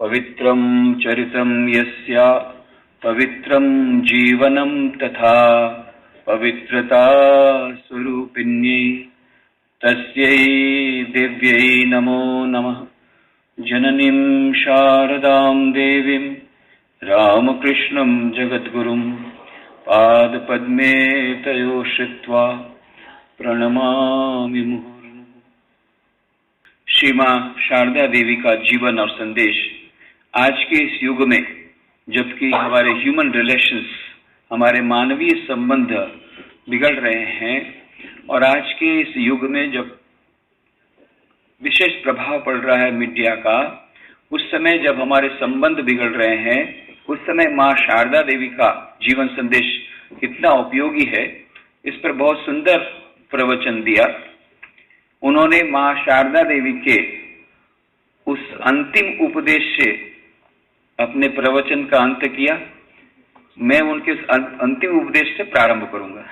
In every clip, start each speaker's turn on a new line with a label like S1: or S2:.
S1: पवित्रं चरितं यस्य पवित्रं जीवनं तथा पवित्रता स्वरूपिण्यै तस्यै देव्यै नमो नमः। जननीं शारदां देवीं रामकृष्णं जगद्गुरुं पादपद्मे तयोः श्रित्वा प्रणमामि मुहुर्मुहुः। श्री मां शारदा देवी का जीवन और संदेश आज के इस युग में, जबकि हमारे ह्यूमन रिलेशंस, हमारे मानवीय संबंध बिगड़ रहे हैं, और आज के इस युग में जब विशेष प्रभाव पड़ रहा है मीडिया का, उस समय जब हमारे संबंध बिगड़ रहे हैं, उस समय मां शारदा देवी का जीवन संदेश कितना उपयोगी है, इस पर बहुत सुंदर प्रवचन दिया उन्होंने। मां शारदा देवी के उस अंतिम उपदेश से अपने प्रवचन का अंत किया। मैं उनके उस अंतिम उपदेश से प्रारंभ करूंगा,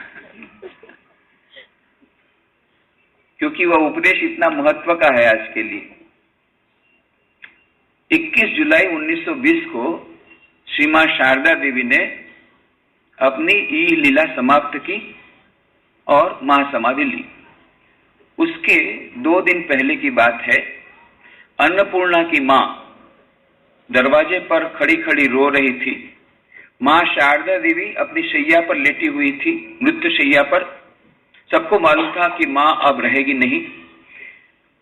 S1: क्योंकि वह उपदेश इतना महत्व का है आज के लिए। 21 जुलाई 1920 को श्री मां शारदा देवी ने अपनी ई लीला समाप्त की और महासमाधि ली। उसके 2 दिन पहले की बात है। अन्नपूर्णा की मां दरवाजे पर खड़ी खड़ी रो रही थी। मां शारदा देवी अपनी शैया पर लेटी हुई थी, मृत्यु शैया पर। सबको मालूम था कि मां अब रहेगी नहीं।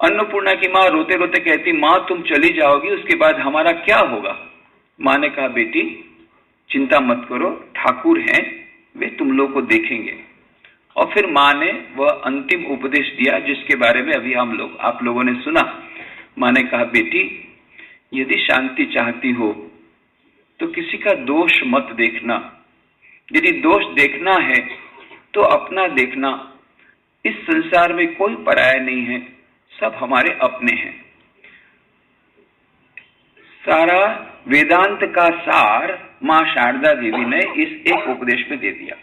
S1: अन्नपूर्णा की मां रोते रोते कहती, मां तुम चली जाओगी, उसके बाद हमारा क्या होगा? मां ने कहा, बेटी चिंता मत करो, ठाकुर हैं, वे तुम लोग को देखेंगे। और फिर मां ने वह अंतिम उपदेश दिया जिसके बारे में अभी आप लोगों ने सुना। मां ने कहा, बेटी यदि शांति चाहती हो तो किसी का दोष मत देखना। यदि दोष देखना है तो अपना देखना। इस संसार में कोई पराया नहीं है, सब हमारे अपने हैं। सारा वेदांत का सार मां शारदा देवी ने इस एक उपदेश में दे दिया।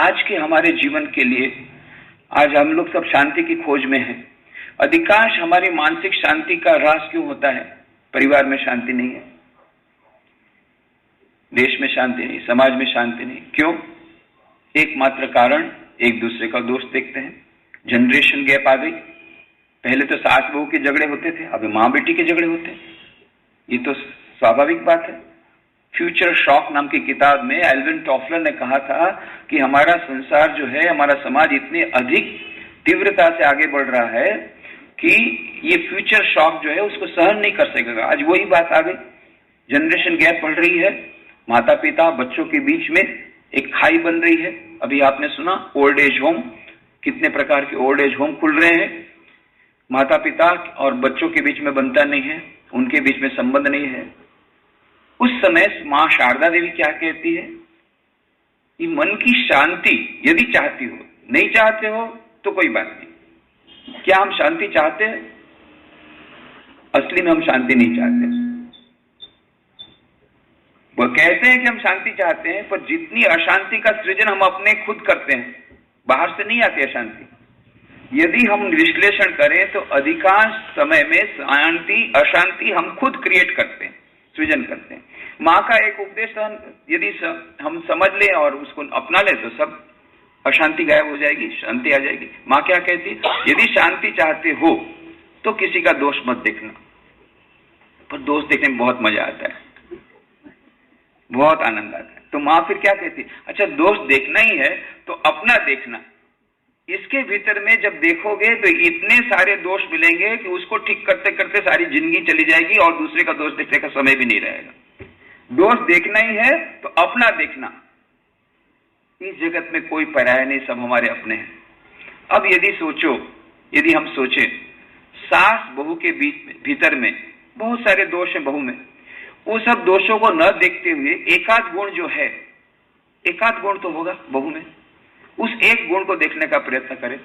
S1: आज के हमारे जीवन के लिए आज हम लोग सब शांति की खोज में हैं। अधिकांश हमारी मानसिक शांति का ह्रास क्यों होता है? परिवार में शांति नहीं है, देश में शांति नहीं, समाज में शांति नहीं। क्यों? एकमात्र कारण, एक दूसरे का दोष देखते हैं। जनरेशन गैप आ गई। पहले तो सास बहू के झगड़े होते थे, अब मां बेटी के झगड़े होते हैं। ये तो स्वाभाविक बात है। फ्यूचर शॉक नाम की किताब में एल्विन टॉफलर ने कहा था कि हमारा संसार जो है, हमारा समाज इतनी अधिक तीव्रता से आगे बढ़ रहा है कि ये फ्यूचर शॉक जो है उसको सहन नहीं कर सकेगा। आज वही बात आ गई। जनरेशन गैप बढ़ रही है। माता पिता बच्चों के बीच में एक खाई बन रही है। अभी आपने सुना ओल्ड एज होम, कितने प्रकार के ओल्ड एज होम खुल रहे हैं। माता पिता और बच्चों के बीच में बनता नहीं है, उनके बीच में संबंध नहीं है। उस समय मां शारदा देवी क्या कहती है? ये मन की शांति यदि चाहती हो, नहीं चाहते हो तो कोई बात नहीं। क्या हम शांति चाहते हैं? असली में हम शांति नहीं चाहते। वो कहते हैं कि हम शांति चाहते हैं, पर जितनी अशांति का सृजन हम अपने खुद करते हैं, बाहर से नहीं आती अशांति। यदि हम विश्लेषण करें तो अधिकांश समय में शांति अशांति हम खुद क्रिएट करते हैं, सृजन करते हैं। मां का एक उपदेश यदि हम समझ लें और उसको अपना लें तो सब अशांति गायब हो जाएगी, शांति आ जाएगी। मां क्या कहती? यदि शांति चाहते हो तो किसी का दोष मत देखना। पर दोष देखने में बहुत मजा आता है, बहुत आनंद आता है। तो मां फिर क्या कहती? अच्छा दोष देखना ही है तो अपना देखना। इसके भीतर में जब देखोगे तो इतने सारे दोष मिलेंगे कि उसको ठीक करते करते सारी जिंदगी चली जाएगी और दूसरे का दोष देखने का समय भी नहीं रहेगा। दोष देखना ही है तो अपना देखना। इस जगत में कोई पराया नहीं, सब हमारे अपने हैं। अब यदि हम सोचें, सास बहू के भीतर में बहुत सारे दोष हैं बहू में। वो सब दोषों को न देखते हुए एकाध गुण जो है, एकाध गुण तो होगा बहू में, उस एक गुण को देखने का प्रयत्न करें।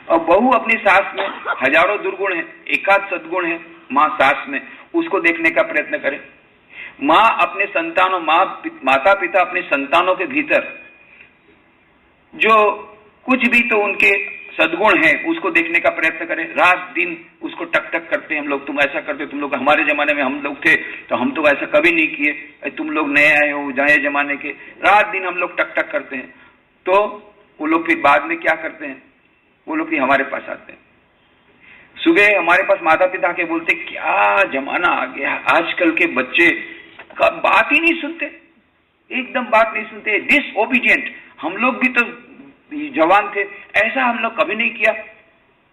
S1: और बहू अपनी सास में हजारों दुर्गुण है, एकाध सद्गुण है मां सास में, उसको देखने का प्रयत्न करें। मां अपने संतानों, माता पिता अपने संतानों के भीतर जो कुछ भी तो उनके सद्गुण है उसको देखने का प्रयत्न करें, रात दिन उसको टक टक करते हैं हम लोग, तुम ऐसा करते, तुम लोग हमारे जमाने में हम लोग थे तो हम तो ऐसा कभी नहीं किए, तुम लोग नए आए हो नए जमाने के, रात दिन हम लोग टक टक करते हैं। तो वो लोग फिर बाद में क्या करते हैं, वो लोग भी हमारे पास आते हैं, सुबह हमारे पास माता पिता के बोलते क्या जमाना आ गया, आजकल के बच्चे का बात ही नहीं सुनते, एकदम बात नहीं सुनते, डिसओबीडियंट। हम लोग भी तो जवान थे, ऐसा हम लोग कभी नहीं किया,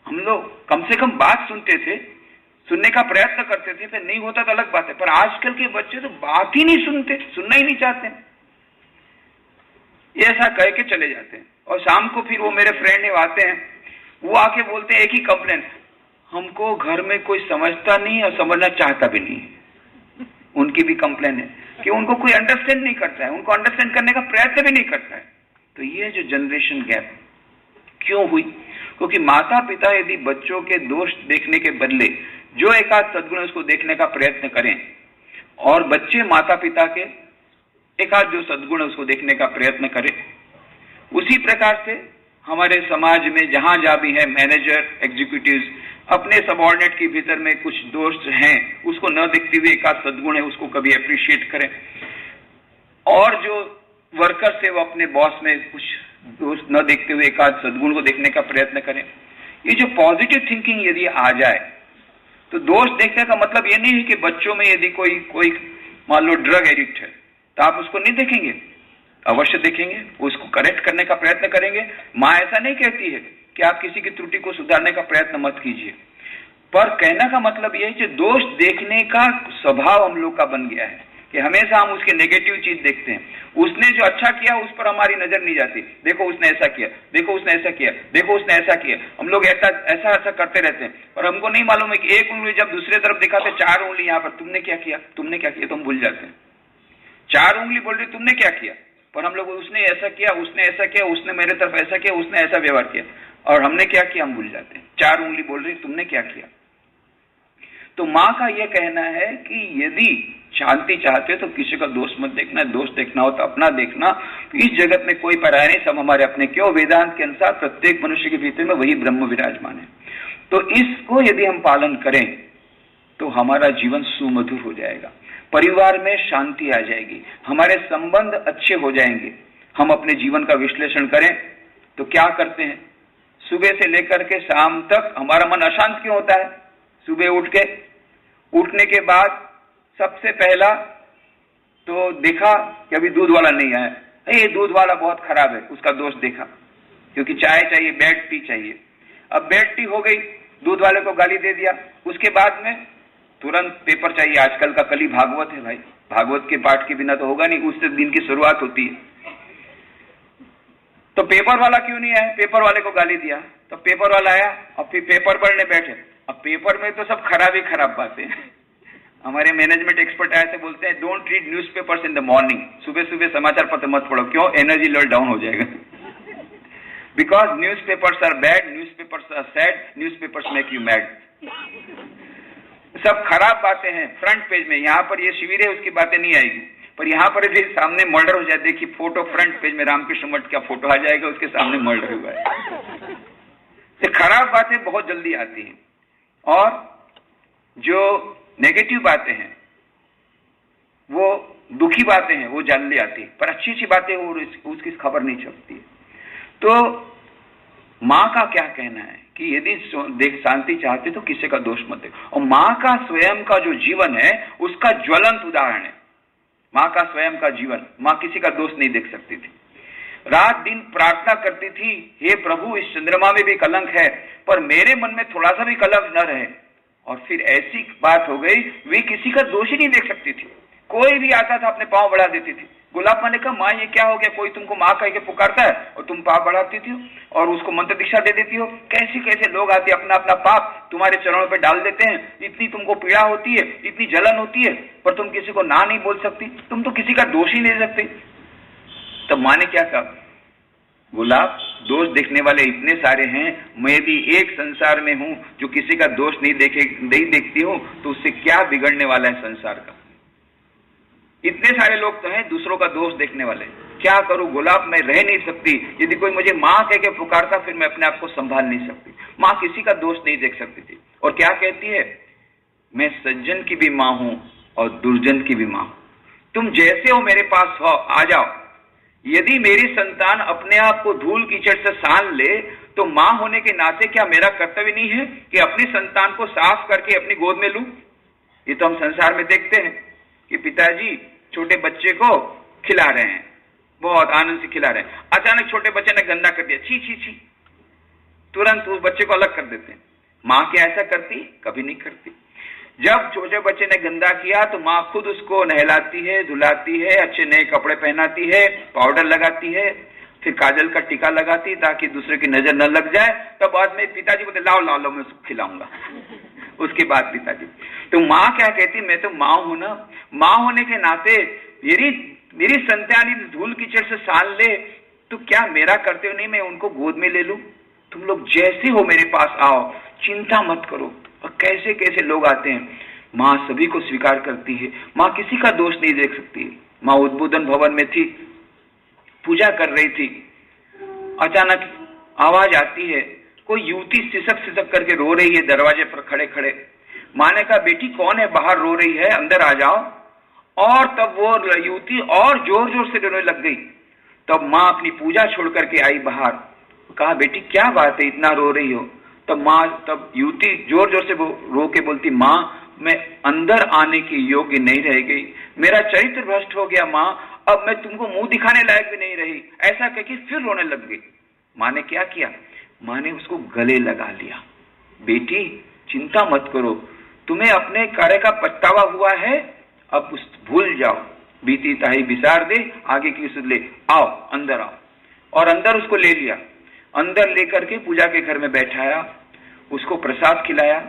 S1: हम लोग कम से कम बात सुनते थे, सुनने का प्रयत्न करते थे, फिर नहीं होता तो अलग बात है, पर आजकल के बच्चे तो बात ही नहीं सुनते, सुनना ही नहीं चाहते, ये ऐसा कह के चले जाते हैं। और शाम को फिर वो मेरे फ्रेंड आते हैं, वो आके बोलते हैं एक ही कंप्लेन, हमको घर में कोई समझता नहीं और समझना चाहता भी नहीं। उनकी भी कंप्लेन है कि उनको कोई अंडरस्टैंड नहीं करता है, उनको अंडरस्टैंड करने का प्रयत्न भी नहीं करता है। तो ये जो जनरेशन गैप क्यों हुई, क्योंकि माता पिता यदि बच्चों के दोष देखने के बदले जो एक आध सद्गुण उसको देखने का प्रयत्न करें और बच्चे माता पिता के एक आध जो सद्गुण उसको देखने का प्रयत्न करें, उसी प्रकार से हमारे समाज में जहां जहां भी है मैनेजर एग्जीक्यूटिव्स अपने सबऑर्डिनेट के भीतर में कुछ दोष हैं उसको न देखते हुए एक आध सद्गुण है उसको कभी अप्रिशिएट करें, और जो वर्कर्स है वो अपने बॉस में कुछ दोष न देखते हुए एक आध सद्गुण को देखने का प्रयत्न करें। ये जो पॉजिटिव थिंकिंग यदि आ जाए तो दोष देखने का मतलब ये नहीं है कि बच्चों में यदि कोई मान लो ड्रग एडिक्ट है तो आप उसको नहीं देखेंगे, अवश्य देखेंगे, उसको करेक्ट करने का प्रयत्न करेंगे। माँ ऐसा नहीं कहती है कि आप किसी की त्रुटि को सुधारने का प्रयत्न मत कीजिए, पर कहने का मतलब यह है कि दोष देखने का स्वभाव हम लोग का बन गया है कि हमेशा हम उसके नेगेटिव चीज देखते हैं, उसने जो अच्छा किया उस पर हमारी नजर नहीं जाती, देखो उसने ऐसा किया, देखो उसने ऐसा किया, देखो उसने ऐसा किया, हम लोग ऐसा ऐसा ऐसा करते रहते हैं, और हमको नहीं मालूम है कि एक उंगली जब दूसरे तरफ दिखाते 4 उंगली यहाँ पर, तुमने क्या किया, तुमने क्या किया, तो हम भूल जाते हैं। 4 उंगली बोल रही तुमने क्या किया, पर हम लोग उसने ऐसा किया, उसने ऐसा किया, उसने मेरे तरफ ऐसा किया, उसने ऐसा व्यवहार किया, और हमने क्या किया हम भूल जाते हैं। 4 उंगली बोल रही तुमने क्या किया। तो माँ का यह कहना है कि यदि शांति चाहते हो तो किसी का दोष मत देखना, दोष देखना हो तो अपना देखना, तो इस जगत में कोई पराया नहीं, सब हमारे अपने। क्यों, वेदांत के अनुसार प्रत्येक मनुष्य के भीतर में वही ब्रह्म विराजमान है। तो इसको यदि हम पालन करें तो हमारा जीवन सुमधुर हो जाएगा, परिवार में शांति आ जाएगी, हमारे संबंध अच्छे हो जाएंगे। हम अपने जीवन का विश्लेषण करें तो क्या करते हैं, सुबह से लेकर के शाम तक हमारा मन अशांत क्यों होता है। सुबह उठने के बाद सबसे पहला तो देखा कि अभी दूध वाला नहीं आया, ये दूध वाला बहुत खराब है, उसका दोष देखा, क्योंकि चाय चाहिए, बेड टी चाहिए। अब बेड टी हो गई, दूध वाले को गाली दे दिया, उसके बाद में तुरंत पेपर चाहिए। आजकल का कली भागवत है भाई, भागवत के पाठ के बिना तो होगा नहीं, उससे दिन की शुरुआत होती है। तो पेपर वाला क्यों नहीं आया, पेपर वाले को गाली दिया, तो पेपर वाला आया और फिर पेपर पढ़ने बैठे। अब पेपर में तो सब खराब ही खराब बातें। हमारे मैनेजमेंट एक्सपर्ट ऐसे बोलते हैं, don't read newspapers in the morning, सुबह सुबह समाचार पत्र मत पढ़ो। क्यों, एनर्जी लेवल डाउन हो जाएगा। Because newspapers are bad, newspapers are sad, newspapers make you mad. सब खराब बातें हैं फ्रंट पेज में। यहाँ पर ये शिविर है उसकी बातें नहीं आएगी, पर यहाँ पर भी सामने मर्डर हो जाए, देखिए फोटो फ्रंट पेज में रामकृष्ण मठ का फोटो आ जाएगा, उसके सामने मर्डर हुआ है। ये खराब बातें बहुत जल्दी आती हैं, और जो नेगेटिव बातें हैं, वो दुखी बातें हैं, वो जल्दी आती है, पर अच्छी अच्छी बातें उसकी खबर नहीं चलती है। तो माँ का क्या कहना है कि यदि शांति चाहते तो किसी का दोष मत देखो। और माँ का स्वयं का जो जीवन है उसका ज्वलंत उदाहरण है। माँ का स्वयं का जीवन, माँ किसी का दोष नहीं देख सकती थी, रात दिन प्रार्थना करती थी, हे प्रभु इस चंद्रमा में भी कलंक है पर मेरे मन में थोड़ा सा भी कलंक न रहे। और फिर ऐसी बात हो गई, वे किसी का दोष ही नहीं देख सकती थी, कोई भी आता था अपने पांव बढ़ा देती थी। गुलाब माँ ने कहा, माँ ये क्या हो गया, कोई तुमको माँ कह के पुकारता है और तुम पाप बढ़ाती थी और उसको मंत्र दीक्षा दे देती हो। कैसे कैसे लोग आते अपना अपना पाप तुम्हारे चरणों पे डाल देते हैं, इतनी तुमको पीड़ा होती है, इतनी जलन होती है, पर तुम किसी को ना नहीं बोल सकती, तुम तो किसी का दोष ही नहीं दे सकती। तो माँ ने क्या कहा, गुलाब दोष देखने वाले इतने सारे हैं, मैं भी एक संसार में हूं जो किसी का दोष नहीं देखती हूं, तो उससे क्या बिगड़ने वाला है संसार का। इतने सारे लोग तो हैं दूसरों का दोष देखने वाले, क्या करूं गुलाब, मैं रह नहीं सकती, यदि कोई मुझे माँ कह के पुकारता फिर मैं अपने आप को संभाल नहीं सकती। माँ किसी का दोष नहीं देख सकती थी। और क्या कहती है, मैं सज्जन की भी माँ हूं और दुर्जन की भी माँ हूं, तुम जैसे हो मेरे पास हो, आ जाओ। यदि मेरी संतान अपने आप को धूल कीचड़ से सान ले तो मां होने के नाते क्या मेरा कर्तव्य नहीं है कि अपनी संतान को साफ करके अपनी गोद में लूं? ये तो हम संसार में देखते हैं कि पिताजी छोटे बच्चे को खिला रहे हैं, बहुत आनंद से खिला रहे हैं, अचानक छोटे बच्चे ने गंदा कर दिया, छी छी छी, तुरंत उस बच्चे को अलग कर देते हैं। मां क्या ऐसा करती? कभी नहीं करती। जब छोटे बच्चे ने गंदा किया तो मां खुद उसको नहलाती है, धुलाती है, अच्छे नए कपड़े पहनाती है, पाउडर लगाती है, फिर काजल का टीका लगाती ताकि दूसरे की नजर न लग जाए। तब बाद में पिताजी बोलते लाओ लाओ लो मैं उसको खिलाऊंगा। उसके बाद पिताजी, तो माँ क्या कहती, मैं तो माँ हूं ना, माँ होने के नाते मेरी संतान धूल कीचड़ से सान ले तो क्या मेरा कर्तव्य नहीं मैं उनको गोद में ले लूं? तुम लोग जैसे हो मेरे पास आओ, चिंता मत करो। और कैसे कैसे लोग आते हैं, माँ सभी को स्वीकार करती है, माँ किसी का दोष नहीं देख सकती है। माँ उद्बोधन भवन में थी, पूजा कर रही थी, अचानक आवाज आती है, कोई युवती सिसक सिसक करके रो रही है दरवाजे पर खड़े खड़े। माँ ने कहा बेटी कौन है, बाहर रो रही है, अंदर आ जाओ। और तब वो युवती और जोर जोर से रोने लग गई। तब माँ अपनी पूजा छोड़ करके आई बाहर, कहा बेटी क्या बात है इतना रो रही हो? तब युवती जोर जोर से रो के बोलती, माँ मैं अंदर आने की योग्य नहीं रह गई, मेरा चरित्र भ्रष्ट हो गया माँ, अब मैं तुमको मुंह दिखाने लायक भी नहीं रही। ऐसा कह के फिर रोने लग गई। माँ ने क्या किया, माँ ने उसको गले लगा लिया, बेटी चिंता मत करो, तुम्हें अपने कार्य का पछतावा हुआ है, अब उस भूल जाओ, बीती ताही बिसार दे, आगे की सुध ले, आओ अंदर आओ। और अंदर उसको ले लिया, अंदर लेकर के पूजा के घर में बैठाया, उसको प्रसाद खिलाया,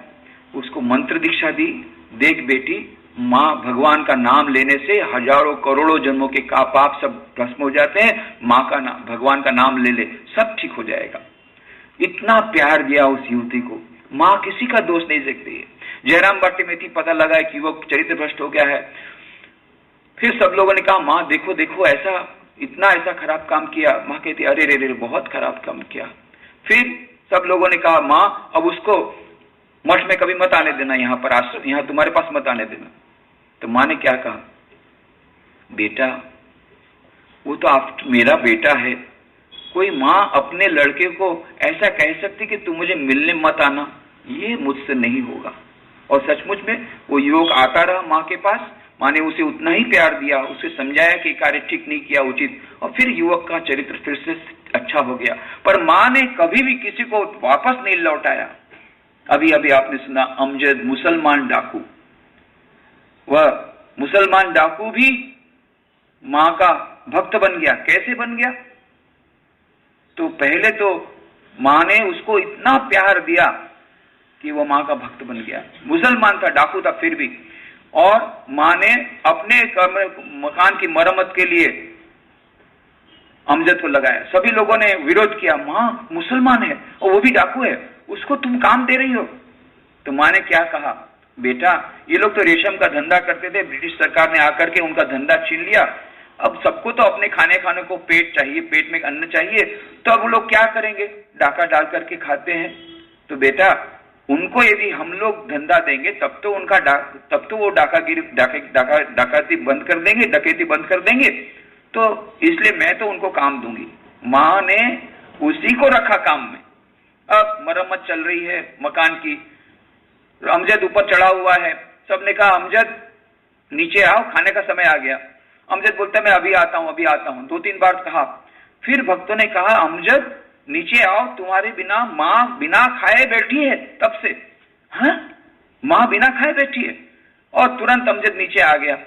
S1: उसको मंत्र दीक्षा दी। देख बेटी, माँ भगवान का नाम लेने से हजारों करोड़ों जन्मों के पाप सब भस्म हो जाते हैं, माँ का नाम, भगवान का नाम ले ले, सब ठीक हो जाएगा। इतना प्यार दिया उस युवती को, माँ किसी का दोष नहीं देखती है। जयराम बाटी में थी, पता लगा है कि वो चरित्र भ्रष्ट हो गया है। फिर सब लोगों ने कहा माँ देखो देखो ऐसा इतना ऐसा खराब काम किया। माँ कहती अरे रे रे बहुत खराब काम किया। फिर सब लोगों ने कहा माँ अब उसको मठ में कभी मत आने देना, यहाँ पर आश्रम, यहाँ तुम्हारे पास मत आने देना। तो माँ ने क्या कहा, बेटा वो तो आप मेरा बेटा है, कोई माँ अपने लड़के को ऐसा कह सकती कि तू मुझे मिलने मत आना, ये मुझसे नहीं होगा। और सचमुच में वो युवक आता रहा माँ के पास, माँ ने उसे उतना ही प्यार दिया, उसे समझाया कि कार्य ठीक नहीं किया उचित, और फिर युवक का चरित्र फिर से अच्छा हो गया। पर माँ ने कभी भी किसी को वापस नहीं लौटाया। अभी अभी आपने सुना अमजद मुसलमान डाकू, वह मुसलमान डाकू भी माँ का भक्त बन गया। कैसे बन गया? तो पहले तो माँ ने उसको इतना प्यार दिया कि वो माँ का भक्त बन गया। मुसलमान था, डाकू था फिर भी। और माँ ने अपने मकान की मरम्मत के लिए अमजद को लगाया। सभी लोगों ने विरोध किया, माँ मुसलमान है और वो भी डाकू है, उसको तुम काम दे रही हो। तो माँ ने क्या कहा, बेटा ये लोग तो रेशम का धंधा करते थे, ब्रिटिश सरकार ने आकर के उनका धंधा छीन लिया, अब सबको तो अपने खाने को पेट चाहिए, पेट में अन्न चाहिए, तो अब वो लोग क्या करेंगे, डाका डाल करके खाते हैं। तो बेटा उनको यदि हम लोग धंधा देंगे तब तो वो डाकाती बंद कर देंगे, डकैती बंद कर देंगे, तो इसलिए मैं तो उनको काम दूंगी। माँ ने उसी को रखा काम में। अब मरम्मत चल रही है मकान की, अमजद ऊपर चढ़ा हुआ है। सबने कहा अमजद नीचे आओ, खाने का समय आ गया। अमजद बोलता मैं अभी आता हूं, अभी आता हूं। 2-3 बार कहा। फिर भक्तों ने कहा अमजद नीचे आओ, तुम्हारे बिना माँ बिना खाए बैठी है तब से। हाँ, माँ बिना खाए बैठी है। और तुरंत अमजद नीचे आ गया,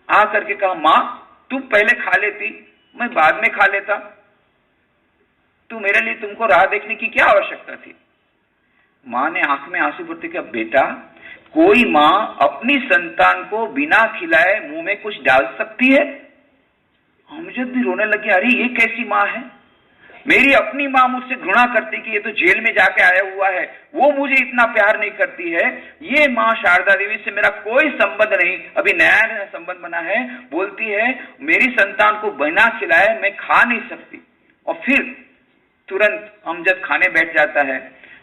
S1: आ करके कहा माँ तुम पहले खा लेती, मैं बाद में खा लेता, तो मेरे लिए तुमको राह देखने की क्या आवश्यकता थी। माँ ने आंख में आंसू भरते कहा बेटा कोई माँ अपनी संतान को बिना खिलाए मुंह में कुछ डाल सकती है? अमजद भी रोने लगे, अरे ये कैसी माँ है, मेरी अपनी माँ मुझसे घृणा करती कि ये तो जेल में जाके आया हुआ है, वो मुझे इतना प्यार नहीं करती है। ये माँ शारदा देवी से मेरा कोई संबंध नहीं, अभी नया नया संबंध बना है। बोलती है मेरी संतान को बिना खिलाए मैं खा नहीं सकती। और फिर तुरंत अमजद खाने बैठ जाता है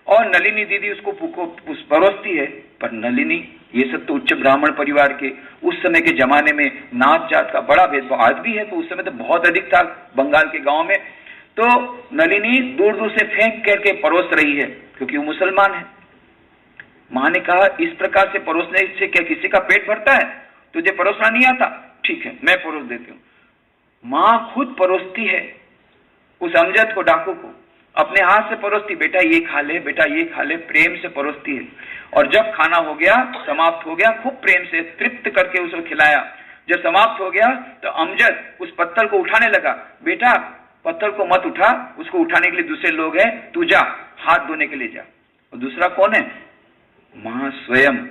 S1: और नलिनी दीदी उसको परोसती है। पर नलिनी, ये सब तो उच्च ब्राह्मण परिवार के, उस समय के जमाने में नात जात का बड़ा भेदभाव आज भी है, तो उस समय तो बहुत अधिक था बंगाल के गांव में। तो नलिनी दूर दूर से फेंक करके परोस रही है क्योंकि वो मुसलमान है। मां ने कहा इस प्रकार से परोसने से क्या किसी का पेट भरता है? तुझे परोसना नहीं आता? ठीक है, मैं परोस देती हूँ। मां खुद परोसती है उस अमजद को, डाकू को, अपने हाथ से परोसती, बेटा ये खा ले, बेटा ये खा ले, प्रेम से परोसती है। और जब खाना हो गया, समाप्त हो गया, खूब प्रेम से तृप्त करके उसको खिलाया। जब समाप्त हो गया तो अमजद उस पत्थर को उठाने लगा। बेटा पत्थर को मत उठा, उसको उठाने के लिए दूसरे लोग हैं, तू जा, हाथ धोने के लिए जा। और दूसरा कौन है? मां स्वयं।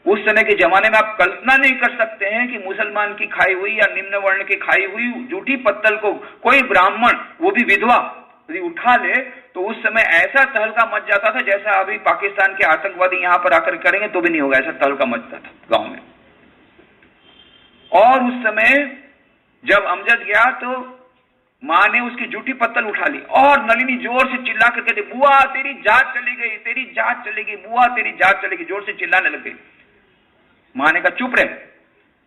S1: उस समय के जमाने में आप कल्पना नहीं कर सकते हैं कि मुसलमान की खाई हुई या निम्न वर्ण की खाई हुई जूठी पत्तल को कोई ब्राह्मण, वो भी विधवा, यदि उठा ले तो उस समय ऐसा तहलका मच जाता था जैसा अभी पाकिस्तान के आतंकवादी यहां पर आकर करेंगे तो भी नहीं होगा, ऐसा तहलका मचता था गांव में। और उस समय जब अमजद गया तो मां ने उसकी जूठी पत्तल उठा ली और नलिनी जोर से चिल्ला कर कहती, बुआ तेरी जात चली गई, तेरी जात चली गई, बुआ तेरी जात चली गई, जोर से चिल्लाने लग गई। मां ने कहा चुप रहे,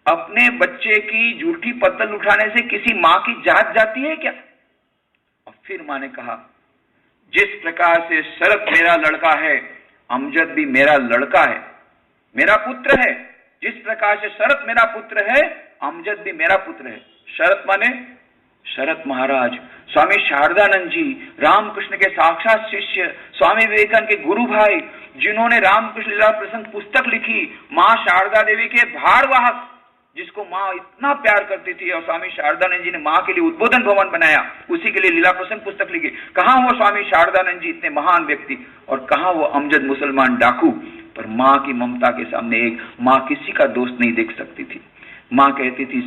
S1: अपने बच्चे की जूठी पत्तल उठाने से किसी मां की जात जाती है क्या? और फिर मां ने कहा जिस प्रकार से शरत मेरा लड़का है, अमजद भी मेरा लड़का है, मेरा पुत्र है। जिस प्रकार से शरत मेरा पुत्र है, अमजद भी मेरा पुत्र है। शरत माने शरत महाराज, स्वामी शारदानंद जी, रामकृष्ण के साक्षात शिष्य, स्वामी विवेकानंद के गुरु भाई, जिन्होंने रामकृष्ण लीला प्रसंग पुस्तक लिखी, मां शारदा देवी के भारवाहक, जिसको मां इतना प्यार करती थी। और स्वामी शारदानंद जी ने मां के लिए उद्बोधन भवन बनाया, उसी के लिए लीला प्रसंग पुस्तक लिखी। कहां वो स्वामी शारदानंद जी इतने महान व्यक्ति, और कहां वो अमजद मुसलमान डाकू। पर मां की ममता के सामने एक मां किसी का दोष नहीं देख सकती थी। मां कहती थी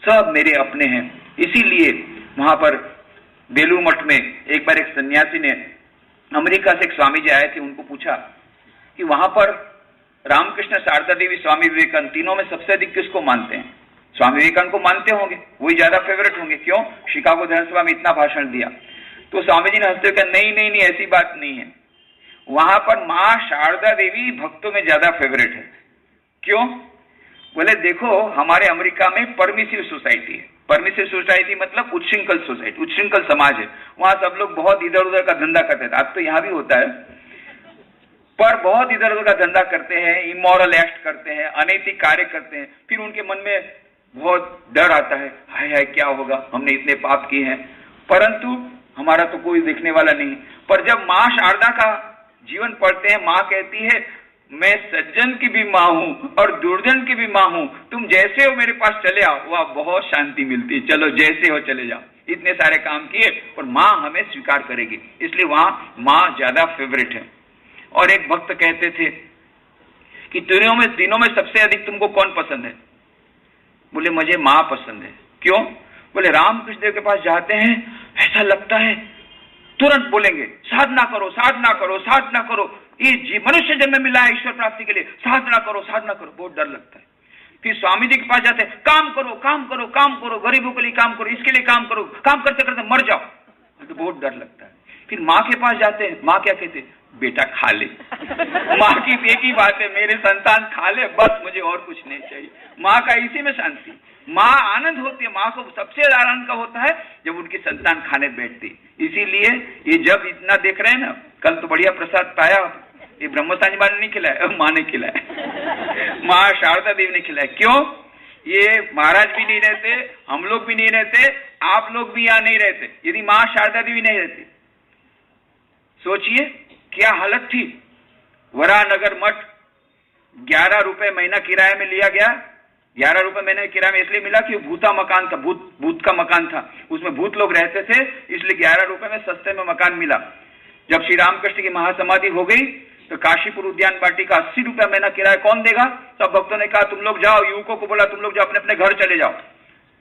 S1: सब मेरे अपने हैं। इसीलिए वहां पर बेलूर मठ में एक बार एक सन्यासी ने, अमेरिका से एक स्वामी जी आए थे, उनको पूछा कि वहां पर रामकृष्ण, शारदा देवी, स्वामी विवेकानंद, तीनों में सबसे अधिक किसको मानते हैं? स्वामी विवेकानंद को मानते होंगे, वही ज्यादा फेवरेट होंगे। क्यों? शिकागो धर्मसभा में इतना भाषण दिया। तो स्वामी जी ने हंसते हुए कहा नहीं नहीं नहीं, ऐसी बात नहीं है। वहां पर मां शारदा देवी भक्तों में ज्यादा फेवरेट है। क्यों? बोले देखो हमारे अमेरिका में परमिसिव सोसाइटी है। परमिसिव सोसाइटी मतलब उच्छृंखल सोसाइटी, उच्छृंखल समाज है। वहां सब लोग बहुत इधर उधर का धंधा करते थे, आज तो यहां भी होता है, पर बहुत इधर उधर का धंधा करते हैं, इमोरल एक्ट करते हैं, अनैतिक कार्य करते हैं। फिर उनके मन में बहुत डर आता है, हाय हाय क्या होगा, हमने इतने पाप किए हैं, परंतु हमारा तो कोई देखने वाला नहीं। पर जब मां शारदा का जीवन पढ़ते हैं, मां कहती है मैं सज्जन की भी मां हूं और दुर्जन की भी मां हूं, तुम जैसे हो मेरे पास चले आओ, वह बहुत शांति मिलती है, चलो जैसे हो चले जाओ। इतने सारे काम किए और मां हमें स्वीकार करेगी, इसलिए वहां मां ज्यादा फेवरेट है। और एक भक्त कहते थे कि तीनों में सबसे अधिक तुमको कौन पसंद है? बोले मुझे मां पसंद है। क्यों? बोले रामकृष्ण देव के पास जाते हैं, ऐसा लगता है तुरंत बोलेंगे साधना करो साधना करो साधना करो, ये मनुष्य जन्म मिला है ईश्वर प्राप्ति के लिए, साधना करो साधना करो, बहुत डर लगता है। फिर स्वामी जी के पास जाते हैं, काम करो काम करो काम करो, गरीबों के लिए काम करो, इसके लिए काम करो, काम करते करते मर जाओ, तो बहुत डर लगता है। फिर माँ के पास जाते हैं, माँ क्या कहते हैं? बेटा खा ले। माँ की एक ही बात है, मेरे संतान खा ले, बस मुझे और कुछ नहीं चाहिए। माँ का इसी में शांति, माँ आनंद होती है। माँ को सबसे ज्यादा आनंद का होता है जब उनकी संतान खाने बैठती। इसीलिए ये जब इतना देख रहे हैं ना, कल तो बढ़िया प्रसाद पाया, ये ब्रह्मसानी माँ ने नहीं खिलाया, माँ ने खिलाया, माँ शारदा देवी ने खिलाया। क्यों? ये महाराज भी नहीं रहते, हम लोग भी नहीं रहते, आप लोग भी यहाँ नहीं रहते, यदि माँ शारदा देवी नहीं रहती। सोचिए क्या हालत थी। वरानगर मठ 11 रुपए महीना किराए में लिया गया। 11 रुपए महीने किराए में इसलिए मिला कि भूता मकान था, भूत का मकान था, उसमें भूत लोग रहते थे, इसलिए 11 रुपए में सस्ते में मकान मिला। जब श्री रामकृष्ण की महासमाधि हो गई तो काशीपुर उद्यान पार्टी का 80 रुपया महीना किराया कौन देगा? सब भक्तों ने कहा तुम लोग जाओ, युवकों को बोला तुम लोग जाओ, अपने अपने घर चले जाओ।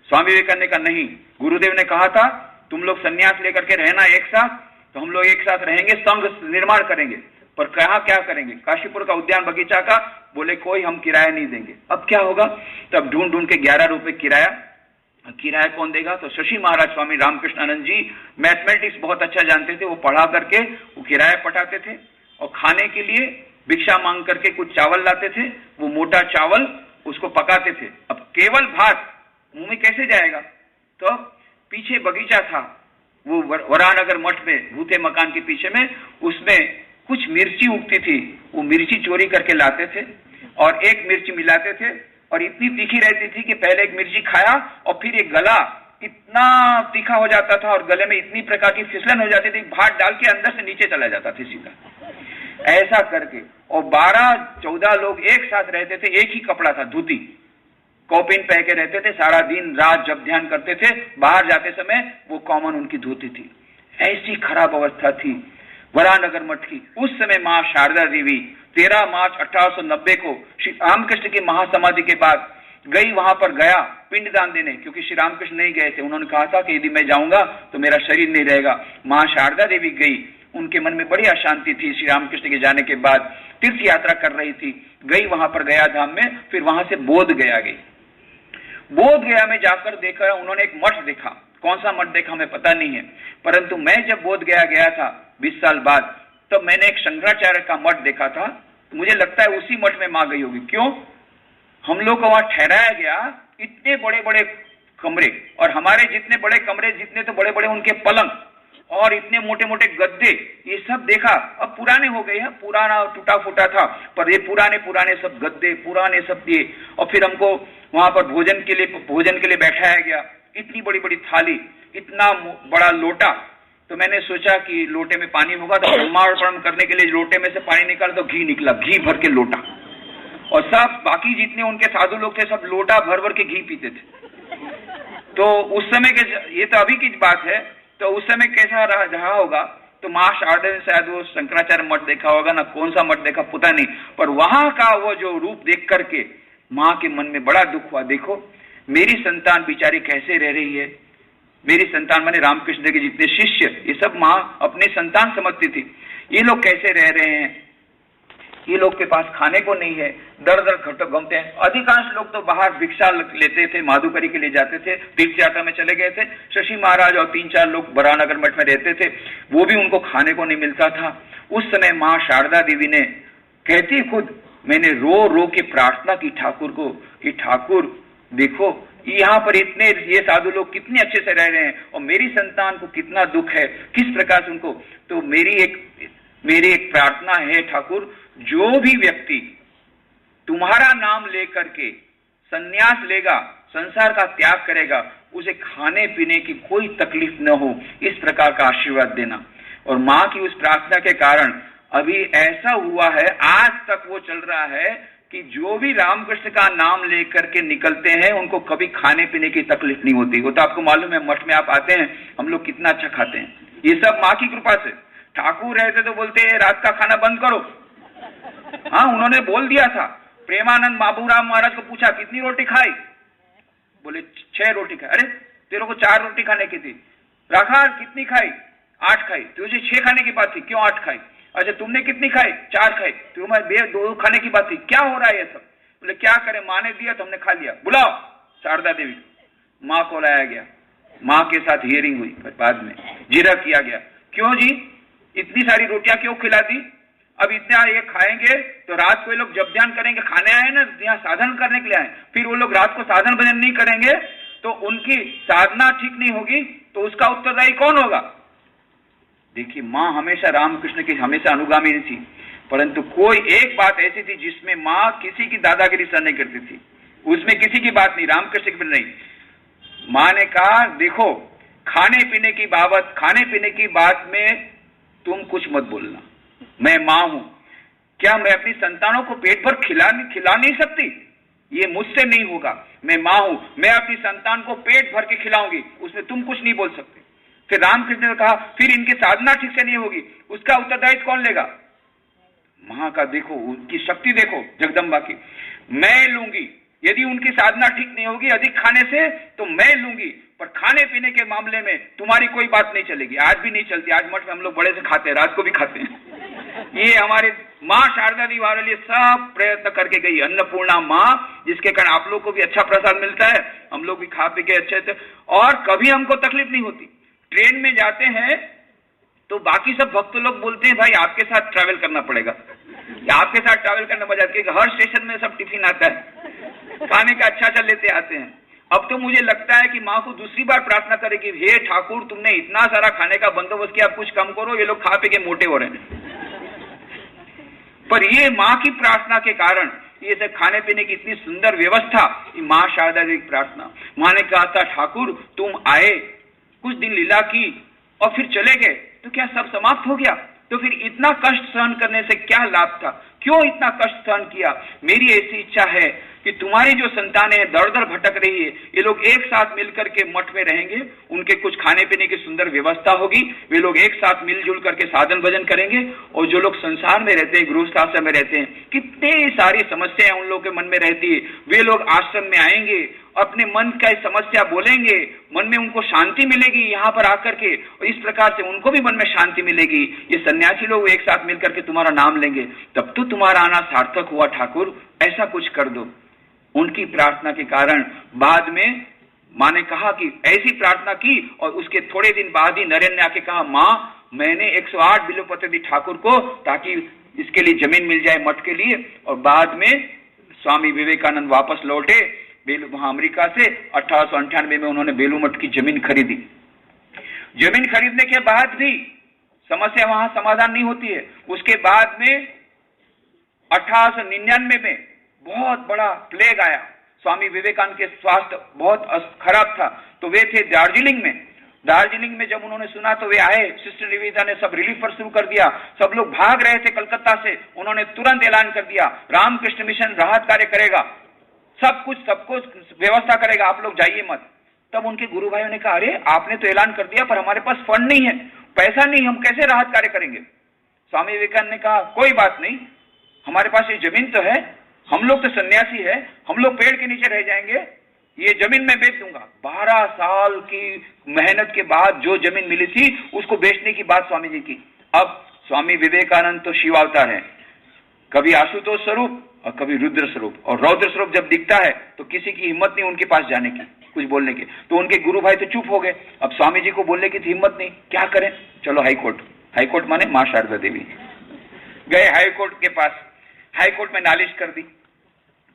S1: स्वामी विवेकानंद ने कहा नहीं, गुरुदेव ने कहा था तुम लोग संन्यास लेकर के रहना एक साथ, तो हम लोग एक साथ रहेंगे, संघ निर्माण करेंगे। पर कहा क्या करेंगे? काशीपुर का उद्यान बगीचा का, बोले कोई हम किराया नहीं देंगे। अब क्या होगा? तब ढूंढ ढूंढ के 11 रुपए किराया कौन देगा? तो शशि महाराज स्वामी रामकृष्णानंद जी मैथमेटिक्स बहुत अच्छा जानते थे, वो पढ़ा करके वो किराया पटाते थे, और खाने के लिए भिक्षा मांग करके कुछ चावल लाते थे, वो मोटा चावल उसको पकाते थे। अब केवल भात मुंह में कैसे जाएगा? तो पीछे बगीचा था, वो वरानगर मठ में, भूते मकान के पीछे में, उसमें कुछ मिर्ची उगती थी, वो मिर्ची चोरी करके लाते थे और एक मिर्ची मिलाते थे, और इतनी तीखी रहती थी कि पहले एक मिर्ची खाया और फिर एक गला इतना तीखा हो जाता था और गले में इतनी प्रकार की फिसलन हो जाती थी, भात डाल के अंदर से नीचे चला जाता था सीधा। ऐसा करके, और 12-14 लोग एक साथ रहते थे, एक ही कपड़ा था, धोती कॉपिन पहन के रहते थे, सारा दिन रात जब ध्यान करते थे, बाहर जाते समय वो कॉमन उनकी धोती थी। ऐसी खराब अवस्था थी वरानगर मठ की। उस समय मां शारदा देवी 13 मार्च 1890 को श्री रामकृष्ण की महासमाधि के बाद गई, वहां पर गया पिंडदान देने, क्योंकि श्री रामकृष्ण नहीं गए थे। उन्होंने कहा था कि यदि मैं जाऊंगा तो मेरा शरीर नहीं रहेगा। मां शारदा देवी गई, उनके मन में बड़ी अशांति थी। श्री रामकृष्ण के जाने के बाद तीर्थ यात्रा कर रही थी, गई वहां पर गया धाम में, फिर वहां से बोध गया गई। बोध गया में जाकर देखा, उन्होंने एक मठ देखा। कौन सा मठ देखा हमें पता नहीं है, परंतु मैं जब बोध गया था 20 साल बाद, तब तो मैंने एक शंकराचार्य का मठ देखा था। मुझे लगता है उसी मठ में मां गई होगी। क्यों? हम लोग को वहां ठहराया गया, इतने बड़े बड़े कमरे, और हमारे जितने बड़े कमरे, जितने तो बड़े बड़े उनके पलंग, और इतने मोटे मोटे गद्दे, ये सब देखा। अब पुराने हो गए हैं, पुराना टूटा फूटा था, पर ये पुराने सब गद्दे, पुराने सब दिए। और फिर हमको वहां पर भोजन के लिए बैठाया गया, इतनी बड़ी बड़ी थाली, इतना बड़ा लोटा। तो मैंने सोचा कि लोटे में पानी होगा, तो ब्रह्मार्पण करने के लिए लोटे में से पानी निकाला तो घी निकला, घी भर के लोटा, और सब बाकी जितने उनके साधु लोग थे सब लोटा भर भर के घी पीते थे। तो उस समय के, ये तो अभी की बात है, तो उस समय कैसा रहा होगा? तो मां शारदा ने शायद वो शंकराचार्य मठ देखा होगा ना, कौन सा मठ देखा पता नहीं, पर वहां का वो जो रूप देख करके मां के मन में बड़ा दुख हुआ। देखो मेरी संतान बेचारी कैसे रह रही है, मेरी संतान माने रामकृष्ण के जितने शिष्य, ये सब मां अपनी संतान समझती थी। ये लोग कैसे रह रहे हैं, ये लोग के पास खाने को नहीं है, दर दर घटक घूमते हैं। अधिकांश लोग तो बाहर भिक्षा लेते थे, माधुकरी के लिए जाते थे, तीर्थ यात्रा में चले गए थे। शशि महाराज और 3-4 लोग बरानगर मठ में रहते थे, वो भी उनको खाने को नहीं मिलता था। उस समय मां शारदा देवी ने कहती खुद, मैंने रो रो के प्रार्थना की ठाकुर को कि ठाकुर देखो यहाँ पर इतने ये साधु लोग कितने अच्छे से रह रहे हैं, और मेरी संतान को कितना दुख है, किस प्रकार से उनको। तो मेरी एक प्रार्थना है ठाकुर, जो भी व्यक्ति तुम्हारा नाम लेकर के संन्यास लेगा, संसार का त्याग करेगा, उसे खाने पीने की कोई तकलीफ न हो, इस प्रकार का आशीर्वाद देना। और मां की उस प्रार्थना के कारण अभी ऐसा हुआ है, आज तक वो चल रहा है कि जो भी रामकृष्ण का नाम लेकर के निकलते हैं उनको कभी खाने पीने की तकलीफ नहीं होती। वो तो आपको मालूम है, मठ में आप आते हैं, हम लोग कितना अच्छा खाते हैं, ये सब मां की कृपा से। ठाकुर रहते तो बोलते हैं रात का खाना बंद करो। हाँ, उन्होंने बोल दिया था। प्रेमानंद बाबूराम महाराज को पूछा कितनी रोटी खाई, बोले 6 रोटी खाई। अरे तेरे को 4 रोटी खाने की थी। रखा कितनी खाई? 8 खाई। तुझे 6 खाने की बात थी, क्यों 8 खाई? अच्छा तुमने कितनी खाई? 4 खाई। तुम्हारे 2 खाने की बात थी, क्या हो रहा है ये सब? बोले क्या करें, माँ ने दिया तो हमने खा लिया। बुलाओ शारदा देवी। माँ को लाया गया, माँ के साथ हियरिंग हुई, बाद में जिरा किया गया। क्यों जी इतनी सारी रोटियां क्यों खिला दी? अब इतना ये खाएंगे तो रात को ये लोग जब ध्यान करेंगे, खाने आए ना यहाँ साधन करने के लिए आए, फिर वो लोग रात को साधन भजन नहीं करेंगे तो उनकी साधना ठीक नहीं होगी, तो उसका उत्तरदायी कौन होगा? देखिए मां हमेशा रामकृष्ण की हमेशा अनुगामी थी, परंतु कोई एक बात ऐसी थी जिसमें मां किसी की दादागिरी सहन नहीं करती थी, उसमें किसी की बात नहीं, रामकृष्ण की नहीं। मां ने कहा देखो खाने पीने की बात में तुम कुछ मत बोलना, मैं मां हूं, क्या मैं अपनी संतानों को पेट भर खिला नहीं सकती? ये मुझसे नहीं होगा, मैं मां हूं, मैं अपनी संतान को पेट भर के खिलाऊंगी, उसमें तुम कुछ नहीं बोल सकते। फिर रामकृष्ण ने कहा फिर इनकी साधना ठीक से नहीं होगी, उसका उत्तरदायित्व कौन लेगा? मां का देखो, उनकी शक्ति देखो जगदम्बा की, मैं लूंगी, यदि उनकी साधना ठीक नहीं होगी अधिक खाने से तो मैं लूंगी, पर खाने पीने के मामले में तुम्हारी कोई बात नहीं चलेगी। आज भी नहीं चलती। आज मठ में हम लोग बड़े से खाते हैं, रात को भी खाते हैं। ये हमारे माँ शारदा जी हमारे लिए सब प्रयत्न करके गई, अन्नपूर्णा माँ, जिसके कारण आप लोग को भी अच्छा प्रसाद मिलता है, हम लोग भी खा पी के अच्छे से, और कभी हमको तकलीफ नहीं होती। ट्रेन में जाते हैं तो बाकी सब भक्त लोग बोलते हैं भाई आपके साथ ट्रैवल करना पड़ेगा, आपके साथ ट्रैवल करना मजा, क्योंकि हर स्टेशन में सब टिफिन आता है, खाने का अच्छा अच्छा लेते आते हैं। अब तो मुझे लगता है कि माँ को दूसरी बार प्रार्थना करेगी, हे ठाकुर तुमने इतना सारा खाने का बंदोबस्त किया, कुछ कम करो, ये लोग खा पी के मोटे हो रहे हैं। पर ये माँ की प्रार्थना के कारण ये सब खाने पीने की इतनी सुंदर व्यवस्था, माँ शारदा जी की प्रार्थना। माँ ने कहा था ठाकुर तुम आए, कुछ दिन लीला की और फिर चले गए, तो क्या सब समाप्त हो गया? तो फिर इतना कष्ट सहन करने से क्या लाभ था? क्यों इतना कष्ट सहन किया? मेरी ऐसी इच्छा है कि तुम्हारी जो संतानें दर दर भटक रही है, ये लोग एक साथ मिलकर के मठ में रहेंगे, उनके कुछ खाने पीने की सुंदर व्यवस्था होगी, वे लोग एक साथ मिलजुल करके साधन भजन करेंगे, और जो लोग संसार में रहते हैं, गृहस्थ आश्रम में रहते हैं, कितनी सारी समस्याएं उन लोगों के मन में रहती है, वे लोग आश्रम में आएंगे, अपने मन का समस्या बोलेंगे, मन में उनको शांति मिलेगी यहाँ पर आकर के, और इस प्रकार से उनको भी मन में शांति मिलेगी। ये सन्यासी लोग एक साथ मिलकर के तुम्हारा नाम लेंगे, तब तो तुम्हारा आना सार्थक हुआ ठाकुर, ऐसा कुछ कर दो। उनकी प्रार्थना के कारण बाद में माँ ने कहा कि ऐसी प्रार्थना की, और उसके थोड़े दिन बाद ही नरेन ने आके कहा माँ मैंने 108 बिल्वपत्र दी ठाकुर को, ताकि इसके लिए जमीन मिल जाए मठ के लिए। और बाद में स्वामी विवेकानंद वापस लौटे वहां अमेरिका से, 1898 में उन्होंने बेलू मठ की जमीन खरीदी। जमीन खरीदने के बाद भी समस्या वहां समाधान नहीं होती है। उसके बाद में 1899 में बहुत बड़ा प्लेग आया, स्वामी विवेकानंद के स्वास्थ्य बहुत खराब था, तो वे थे दार्जिलिंग में। दार्जिलिंग में जब उन्होंने सुना तो वे आए, सिस्टर निवेदिता ने सब रिलीफ शुरू कर दिया, सब लोग भाग रहे थे कलकत्ता से, उन्होंने तुरंत ऐलान कर दिया रामकृष्ण मिशन राहत कार्य करेगा, सब कुछ व्यवस्था करेगा, आप लोग जाइए मत। तब उनके गुरु भाइयों ने कहा अरे आपने तो ऐलान कर दिया, पर हमारे पास फंड नहीं है, पैसा नहीं, हम कैसे राहत कार्य करेंगे? स्वामी विवेकानंद ने कहा कोई बात नहीं, हमारे पास ये जमीन तो है, हम लोग तो सन्यासी है, हम लोग पेड़ के नीचे रह जाएंगे, ये जमीन मैं बेच दूंगा। 12 साल की मेहनत के बाद जो जमीन मिली थी उसको बेचने की बात स्वामी जी की। अब स्वामी विवेकानंद तो शिवावतार है, कभी आशुतोष स्वरूप और कभी रुद्र स्वरूप, और रौद्र स्वरूप जब दिखता है तो किसी की हिम्मत नहीं उनके पास जाने की, कुछ बोलने की। तो उनके गुरु भाई तो चुप हो गए, अब स्वामी जी को बोलने की हिम्मत नहीं, क्या करें? चलो हाईकोर्ट, हाईकोर्ट माने मां शारदा देवी, गए हाईकोर्ट के पास, हाईकोर्ट में नालिश कर दी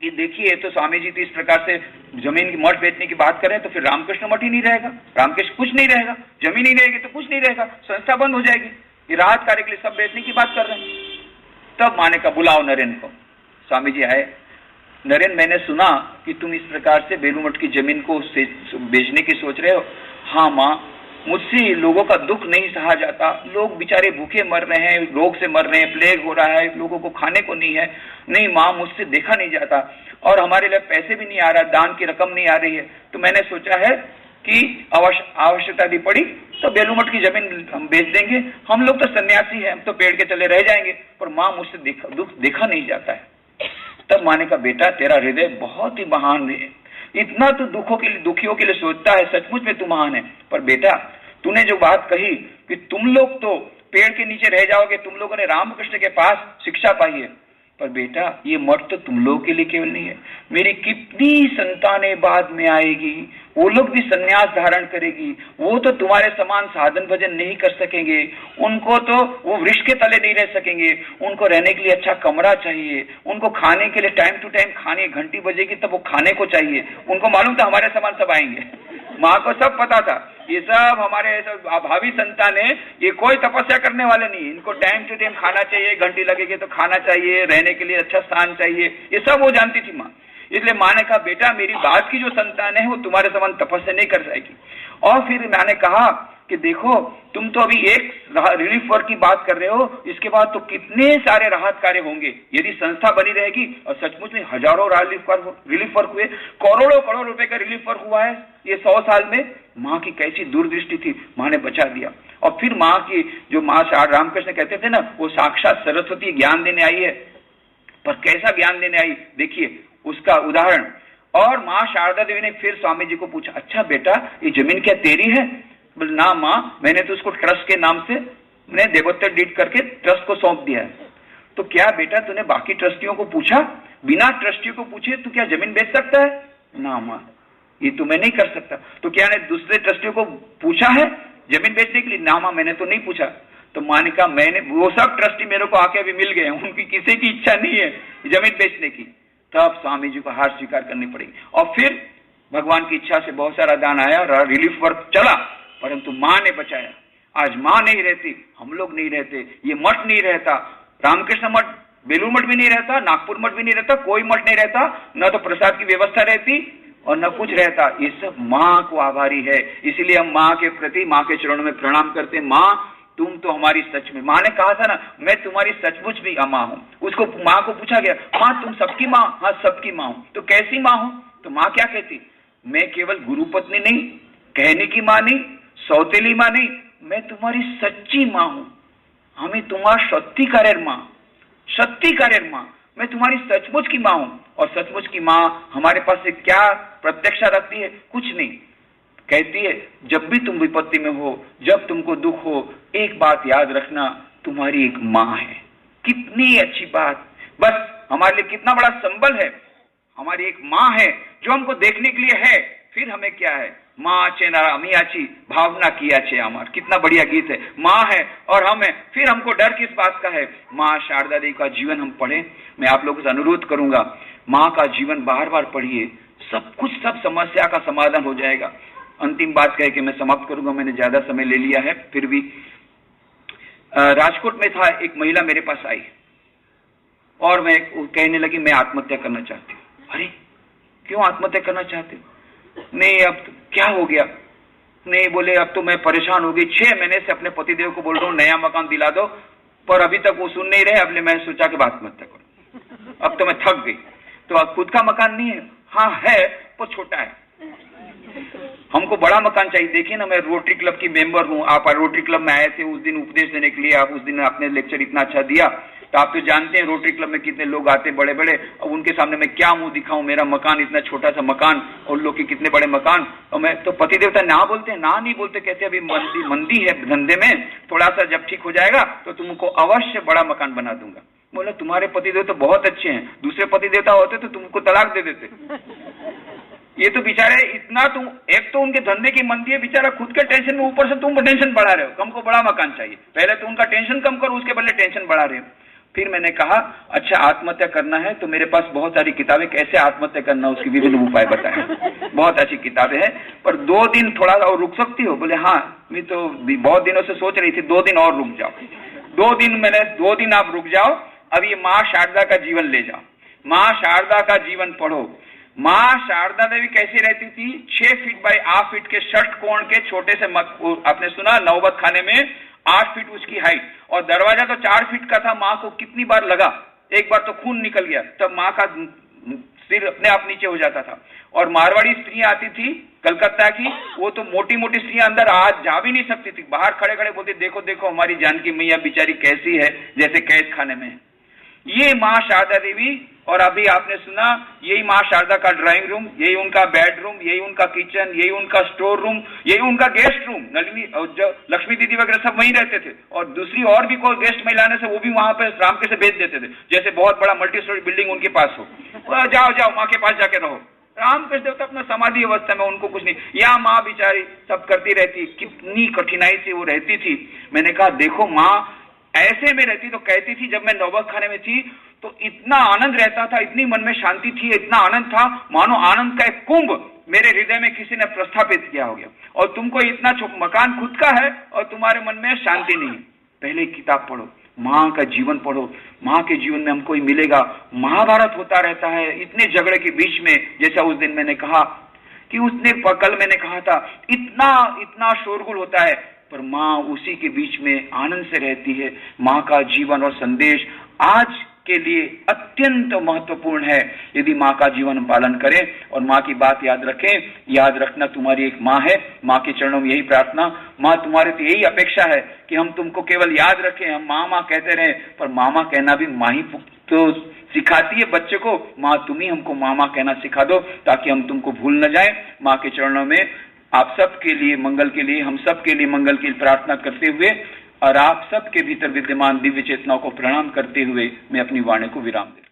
S1: कि देखिए तो स्वामी जी तो इस प्रकार से जमीन की मठ बेचने की बात करें, तो फिर रामकृष्ण मठ ही नहीं रहेगा, रामकृष्ण कुछ नहीं रहेगा, जमीन ही रहेगी तो कुछ नहीं रहेगा, संस्था बंद हो जाएगी, ये राहत कार्य के लिए सब बेचने की बात कर रहे हैं। तब माँ ने कहा बुलाओ नरेन को। स्वामी जी आए, नरेन मैंने सुना कि तुम इस प्रकार से बेलू मठ की जमीन को बेचने की सोच रहे हो। हाँ माँ, मुझसे लोगों का दुख नहीं सहा जाता, लोग बेचारे भूखे मर रहे हैं, रोग से मर रहे हैं, प्लेग हो रहा है, लोगों को खाने को नहीं है। नहीं माँ, मुझसे देखा नहीं जाता, और हमारे लिए पैसे भी नहीं आ रहा, दान की रकम नहीं आ रही है, तो मैंने सोचा है कि आवश्यकता भी पड़ी तो बेलू मठ की जमीन हम बेच देंगे, हम लोग तो सन्यासी हैं, हम तो पेड़ के तले रह जाएंगे, पर माँ मुझसे दुख देखा नहीं जाता है। तब माँ ने कहा बेटा तेरा हृदय बहुत ही महान है, इतना तो दुखियों के लिए सोचता है, सचमुच में तू महान है। पर बेटा तूने जो बात कही कि तुम लोग तो पेड़ के नीचे रह जाओगे, तुम लोगों ने रामकृष्ण के पास शिक्षा पाई है, पर बेटा ये मठ तो तुम लोगों के लिए केवल नहीं है, मेरी कितनी संतानें बाद में आएगी, वो लोग भी सन्यास धारण करेगी, वो तो तुम्हारे समान साधन भजन नहीं कर सकेंगे, उनको तो वो वृक्ष के तले नहीं रह सकेंगे, उनको रहने के लिए अच्छा कमरा चाहिए, उनको खाने के लिए टाइम टू टाइम खाने, घंटी बजेगी तब वो खाने को चाहिए, उनको मालूम था हमारे समान सब आएंगे, माँ को सब पता था, ये सब हमारे भावी संतान है, ये कोई तपस्या करने वाले नहीं, इनको टाइम टू टाइम खाना चाहिए, घंटी लगेगी तो खाना चाहिए, रहने के लिए अच्छा स्थान चाहिए, ये सब वो जानती थी माँ। इसलिए माँ ने कहा बेटा मेरी बात की जो संतान है वो तुम्हारे समान तपस्या नहीं कर जाएगी। और फिर मैंने कहा कि देखो तुम तो अभी एक रिलीफ वर्क की बात कर रहे हो, इसके बाद तो कितने सारे राहत कार्य होंगे, यदि संस्था बनी रहेगी, और सचमुच में हजारों रिलीफ वर्क हुए, करोड़ों करोड़ रुपए का रिलीफ वर्क हुआ है ये 100 साल में। माँ की कैसी दूरदृष्टि थी, माँ ने बचा दिया। और फिर माँ की जो माँ रामकृष्ण कहते थे ना, वो साक्षात सरस्वती ज्ञान देने आई है, पर कैसा ज्ञान देने आई देखिए उसका उदाहरण। और माँ शारदा देवी ने फिर स्वामी जी को पूछा, अच्छा बेटा ये जमीन क्या तेरी है? बोले ना माँ, मैंने तो उसको ट्रस्ट के नाम से मैंने देवोत्तर डीड करके ट्रस्ट को सौंप दिया है। तो क्या बेटा तूने बाकी ट्रस्टियों को पूछा? बिना ट्रस्टियों को पूछे तू क्या जमीन बेच सकता है? ना माँ, ये तो मैं नहीं कर सकता। तो क्या ने दूसरे ट्रस्टियों को पूछा है जमीन बेचने के लिए? ना माँ, मैंने तो नहीं पूछा। तो माँ ने कहा मैंने, वो सब ट्रस्टी मेरे को आके अभी मिल गए, उनकी किसी की इच्छा नहीं है जमीन बेचने की। तब स्वामी जी को हार स्वीकार करनी पड़ेगी। और फिर भगवान की इच्छा से बहुत सारा दान आया और रिलीफ वर्क चला, परंतु माँ ने बचाया। आज माँ नहीं रहती, हम लोग नहीं रहते, ये मठ नहीं रहता, रामकृष्ण मठ, बेलूर मठ भी नहीं रहता, नागपुर मठ भी नहीं रहता, कोई मठ नहीं रहता, न तो प्रसाद की व्यवस्था रहती और न कुछ रहता। ये सब माँ को आभारी है। इसीलिए हम माँ के प्रति, माँ के चरणों में प्रणाम करते। माँ तुम तो हमारी सच में, माँ ने कहा था ना, मैं तुम्हारी सचमुच भी माँ हूं। उसको माँ को पूछा गया, माँ तुम सबकी माँ? हाँ सबकी माँ हूं। तो कैसी माँ हूं? तो माँ क्या कहती, मैं केवल गुरु पत्नी नहीं, कहने की माँ नहीं, सौतेली माँ नहीं, मैं तुम्हारी सच्ची माँ हूं। हमें तुम्हारा सत्य कार्य माँ, सत्य कार्य माँ, मैं तुम्हारी सचमुच की माँ हूं। और सचमुच की माँ हमारे पास से क्या प्रत्यक्षा रखती है? कुछ नहीं। कहती है जब भी तुम विपत्ति में हो, जब तुमको दुख हो, एक बात याद रखना, तुम्हारी एक माँ है। कितनी अच्छी बात! बस हमारे लिए कितना बड़ा संबल है, हमारी एक माँ है जो हमको देखने के लिए है। फिर हमें क्या है? माँ आचे ना अमियाची भावना किया छे हमार, कितना बढ़िया गीत है। माँ है और हम है, फिर हमको डर किस बात का है? माँ शारदा देवी का जीवन हम पढ़ें। मैं आप लोगों से अनुरोध करूंगा, माँ का जीवन बार बार पढ़िए, सब कुछ, सब समस्या का समाधान हो जाएगा। अंतिम बात कह के मैं समाप्त करूंगा, मैंने ज्यादा समय ले लिया है। फिर भी राजकोट में था, एक महिला मेरे पास आई और मैं कहने लगी मैं आत्महत्या करना चाहती हूँ। अरे क्यों आत्महत्या करना चाहती हूँ? नहीं अब तो क्या हो गया? नहीं, बोले अब तो मैं परेशान हो गई, 6 महीने से अपने पतिदेव को बोल रहा हूँ नया मकान दिला दो, पर अभी तक वो सुन नहीं रहे। अब मैं सोचा कि आत्महत्या करूं, अब तो मैं थक गई। तो अब खुद का मकान नहीं है? हाँ है, वो छोटा है, हमको बड़ा मकान चाहिए। देखिए ना, मैं रोटरी क्लब की मेंबर हूँ, आप रोटरी क्लब में आए थे उस दिन उपदेश देने के लिए, आप उस दिन आपने लेक्चर इतना अच्छा दिया, तो आप तो जानते हैं रोटरी क्लब में कितने लोग आते बड़े बड़े, और उनके सामने मैं क्या मुंह दिखाऊं? मेरा मकान इतना छोटा सा मकान और लोग के कितने बड़े मकान। और मैं तो पति देवता ना बोलते हैं, ना नहीं बोलते, कहते अभी मंदी है धंधे में, थोड़ा सा जब ठीक हो जाएगा तो तुमको अवश्य बड़ा मकान बना दूंगा। बोला तुम्हारे पति देवता बहुत अच्छे हैं, दूसरे पति देवता होते तो तुमको तलाक दे देते। ये तो बेचारे इतना, तुम एक तो उनके धंधे की मंदी है, बेचारा खुद के टेंशन में, ऊपर से तुम टेंशन बढ़ा रहे हो, हमको बड़ा मकान चाहिए। पहले तो उनका टेंशन कम करो, उसके बदले टेंशन बढ़ा रहे हो। फिर मैंने कहा अच्छा आत्महत्या करना है तो मेरे पास बहुत सारी किताबें, कैसे आत्महत्या करना उसकी विभिन्न उपाय बताए, बहुत अच्छी किताबें हैं, पर 2 दिन थोड़ा और रुक सकती हो? बोले हाँ, मैं तो बहुत दिनों से सोच रही थी 2 दिन और रुक जाओ। 2 दिन मैंने, 2 दिन आप रुक जाओ, अब ये माँ शारदा का जीवन ले जाओ, माँ शारदा का जीवन पढ़ो। माँ शारदा देवी कैसी रहती थी? 6 फीट बाई 8 फीट के षट कोण के छोटे से आपने सुना नौबत खाने में 8 फीट उसकी हाइट, और दरवाजा तो 4 फीट का था। माँ को कितनी बार लगा, एक बार तो खून निकल गया, तब माँ का सिर अपने आप नीचे हो जाता था। और मारवाड़ी स्त्रियां आती थी कलकत्ता की, वो तो मोटी मोटी स्त्रियां अंदर आज जा भी नहीं सकती थी, बाहर खड़े खड़े बोलती देखो देखो हमारी जानकी मैया बेचारी कैसी है, जैसे कैद खाने में। ये माँ शारदा देवी, और अभी आपने सुना यही माँ शारदा का ड्राइंग रूम, यही उनका बेडरूम, यही उनका किचन, यही उनका स्टोर रूम, यही उनका गेस्ट रूम। नलिनी और जो लक्ष्मी दीदी वगैरह सब वहीं रहते थे, और दूसरी और भी कोई गेस्ट महिलाएं से वो भी वहां पे रामके से भेज देते थे, जैसे बहुत बड़ा मल्टी स्टोरी बिल्डिंग उनके पास हो, जाओ जाओ माँ के पास जाके रहो। रामकृष्ण देवता अपना समाधि अवस्था में, उनको कुछ नहीं। यहाँ माँ बिचारी सब करती रहती, कितनी कठिनाई से वो रहती थी। मैंने कहा देखो माँ ऐसे में रहती तो कहती थी जब मैं नौबत खाने में थी तो इतना आनंद रहता था, इतनी मन में शांति थी, इतना आनंद था, मानो आनंद का एक कुंभ मेरे हृदय में किसी ने प्रस्थापित किया हो गया। और तुमको इतना मकान खुद का है और तुम्हारे मन में शांति नहीं है। पहले किताब पढ़ो, माँ का जीवन पढ़ो, माँ के जीवन में हमको ही मिलेगा। महाभारत होता रहता है इतने झगड़े के बीच में, जैसा उस दिन मैंने कहा कि कल मैंने कहा था इतना इतना शोरगुल होता है, पर माँ उसी के बीच में आनंद से रहती है। माँ का जीवन और संदेश आज के लिए अत्यंत महत्वपूर्ण है। यदि माँ का जीवन पालन करें और माँ की बात याद रखें, याद रखना तुम्हारी एक माँ है। माँ के चरणों में यही प्रार्थना, माँ तुम्हारे तो यही अपेक्षा है कि हम तुमको केवल याद रखें, हम माँ माँ कहते रहें, पर मामा कहना भी माँ ही तो सिखाती है बच्चे को, माँ तुम ही हमको मामा कहना सिखा दो ताकि हम तुमको भूल न जाएं। माँ के चरणों में आप सबके लिए मंगल के लिए, हम सबके लिए मंगल की प्रार्थना करते हुए और आप सबके भीतर विद्यमान दिव्य चेतनाओं को प्रणाम करते हुए मैं अपनी वाणी को विराम देता हूं।